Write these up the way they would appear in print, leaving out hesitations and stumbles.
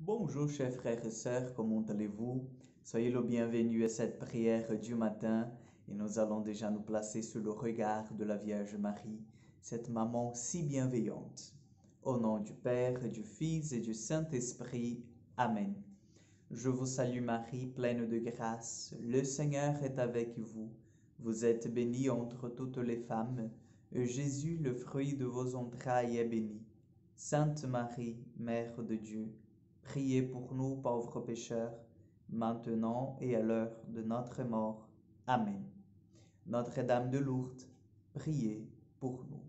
Bonjour chers frères et sœurs, comment allez-vous? Soyez le bienvenu à cette prière du matin et nous allons déjà nous placer sous le regard de la Vierge Marie, cette maman si bienveillante. Au nom du Père, du Fils et du Saint-Esprit. Amen. Je vous salue Marie, pleine de grâce, le Seigneur est avec vous. Vous êtes bénie entre toutes les femmes, et Jésus, le fruit de vos entrailles, est béni. Sainte Marie, Mère de Dieu, priez pour nous pauvres pécheurs, maintenant et à l'heure de notre mort. Amen. Notre-Dame de Lourdes, priez pour nous.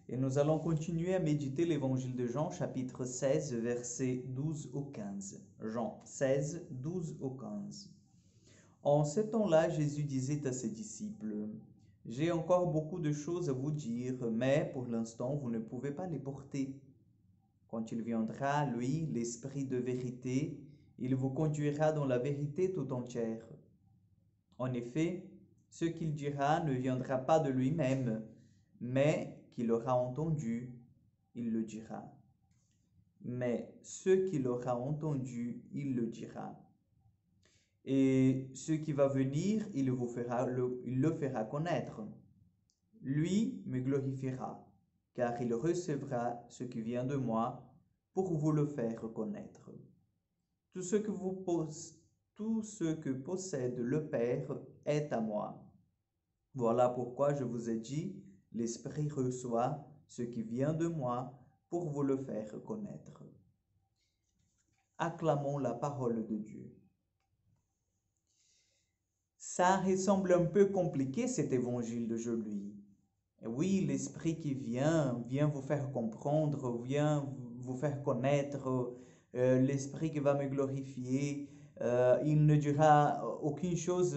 Et nous allons continuer à méditer l'évangile de Jean, chapitre 16, versets 12 au 15. Jean 16, 12 au 15. En ce temps-là, Jésus disait à ses disciples, « J'ai encore beaucoup de choses à vous dire, mais pour l'instant, vous ne pouvez pas les porter. Quand il viendra, lui, l'Esprit de vérité, il vous conduira dans la vérité tout entière. En effet, ce qu'il dira ne viendra pas de lui-même, mais qu'il aura entendu, il le dira. Mais ce qu'il aura entendu, il le dira. Et ce qui va venir, il le fera connaître. Lui me glorifiera, car il recevra ce qui vient de moi pour vous le faire connaître. Tout ce que possède le Père est à moi. Voilà pourquoi je vous ai dit, l'Esprit reçoit ce qui vient de moi pour vous le faire connaître. Acclamons la parole de Dieu. Ça ressemble un peu compliqué cet évangile d'aujourd'hui. Oui, l'Esprit qui vient vous faire comprendre, vient vous faire connaître, l'Esprit qui va me glorifier. Il ne dira aucune chose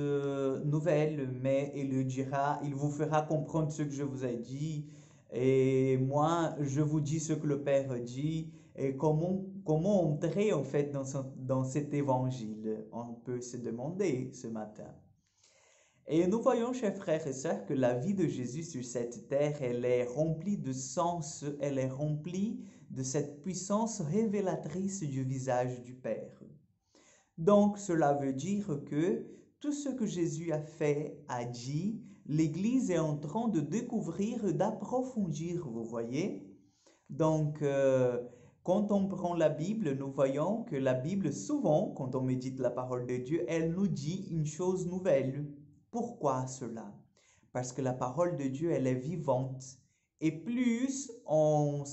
nouvelle, mais il vous fera comprendre ce que je vous ai dit. Et moi, je vous dis ce que le Père dit. Et comment entrer en fait dans cet évangile? On peut se demander ce matin. Et nous voyons, chers frères et sœurs, que la vie de Jésus sur cette terre, elle est remplie de sens, elle est remplie de cette puissance révélatrice du visage du Père. Donc, cela veut dire que tout ce que Jésus a fait, a dit, l'Église est en train de découvrir, d'approfondir, vous voyez. Donc, quand on prend la Bible, nous voyons que la Bible, souvent, quand on médite la parole de Dieu, elle nous dit une chose nouvelle. Pourquoi cela? Parce que la parole de Dieu, elle est vivante. Et plus on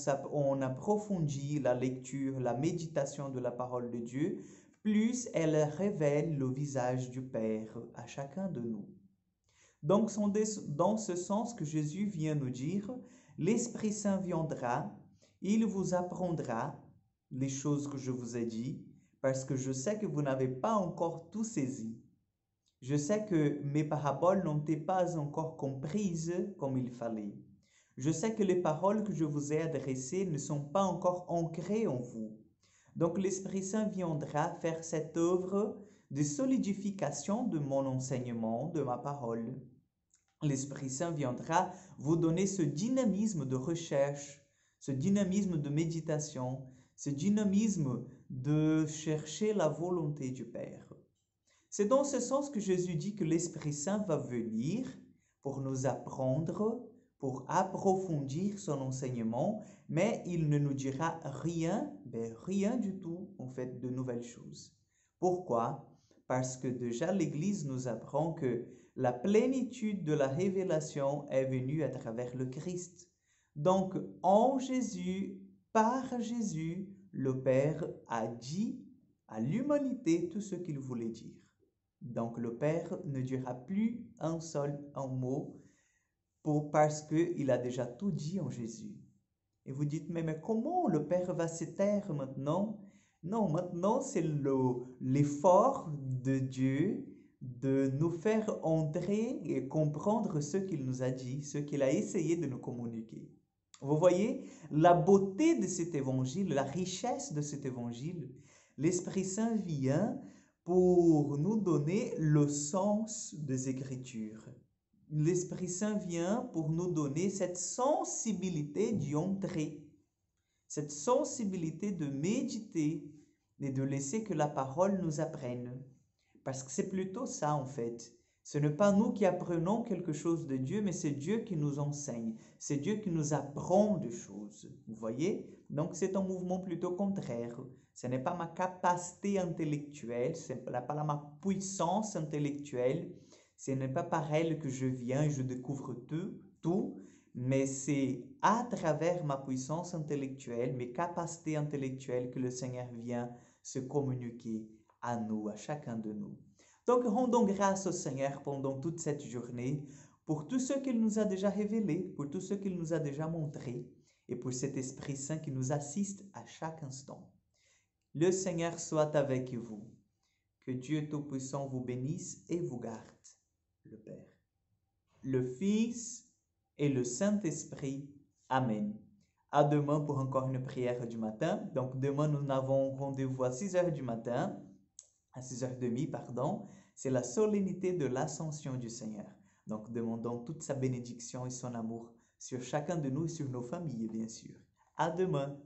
approfondit la lecture, la méditation de la parole de Dieu, plus elle révèle le visage du Père à chacun de nous. Donc, c'est dans ce sens que Jésus vient nous dire, l'Esprit Saint viendra, il vous apprendra les choses que je vous ai dit, parce que je sais que vous n'avez pas encore tout saisi. Je sais que mes paraboles n'ont été pas encore comprises comme il fallait. Je sais que les paroles que je vous ai adressées ne sont pas encore ancrées en vous. Donc l'Esprit Saint viendra faire cette œuvre de solidification de mon enseignement, de ma parole. L'Esprit Saint viendra vous donner ce dynamisme de recherche, ce dynamisme de méditation, ce dynamisme de chercher la volonté du Père. C'est dans ce sens que Jésus dit que l'Esprit Saint va venir pour nous apprendre, pour approfondir son enseignement, mais il ne nous dira rien, rien du tout, en fait, de nouvelles choses. Pourquoi? Parce que déjà l'Église nous apprend que la plénitude de la révélation est venue à travers le Christ. Donc, en Jésus, par Jésus, le Père a dit à l'humanité tout ce qu'il voulait dire. Donc le Père ne dira plus un mot parce qu'il a déjà tout dit en Jésus. Et vous dites, mais comment le Père va se taire maintenant? Non, maintenant c'est l'effort de Dieu de nous faire entrer et comprendre ce qu'il nous a dit, ce qu'il a essayé de nous communiquer. Vous voyez la beauté de cet évangile, la richesse de cet évangile. L'Esprit Saint vient pour nous donner le sens des Écritures. L'Esprit Saint vient pour nous donner cette sensibilité d'y entrer, cette sensibilité de méditer, et de laisser que la parole nous apprenne. Parce que c'est plutôt ça en fait. Ce n'est pas nous qui apprenons quelque chose de Dieu, mais c'est Dieu qui nous enseigne. C'est Dieu qui nous apprend des choses. Vous voyez? Donc c'est un mouvement plutôt contraire. Ce n'est pas ma capacité intellectuelle, ce n'est pas ma puissance intellectuelle. Ce n'est pas par elle que je viens et je découvre tout, mais c'est à travers ma puissance intellectuelle, mes capacités intellectuelles que le Seigneur vient se communiquer à nous, à chacun de nous. Donc, rendons grâce au Seigneur pendant toute cette journée pour tout ce qu'il nous a déjà révélé, pour tout ce qu'il nous a déjà montré et pour cet Esprit Saint qui nous assiste à chaque instant. Le Seigneur soit avec vous. Que Dieu Tout-Puissant vous bénisse et vous garde, le Père, le Fils et le Saint-Esprit. Amen. À demain pour encore une prière du matin. Donc, demain, nous avons rendez-vous à 6 heures du matin. À 6h30, pardon, c'est la solennité de l'ascension du Seigneur. Donc, demandons toute sa bénédiction et son amour sur chacun de nous et sur nos familles, bien sûr. À demain.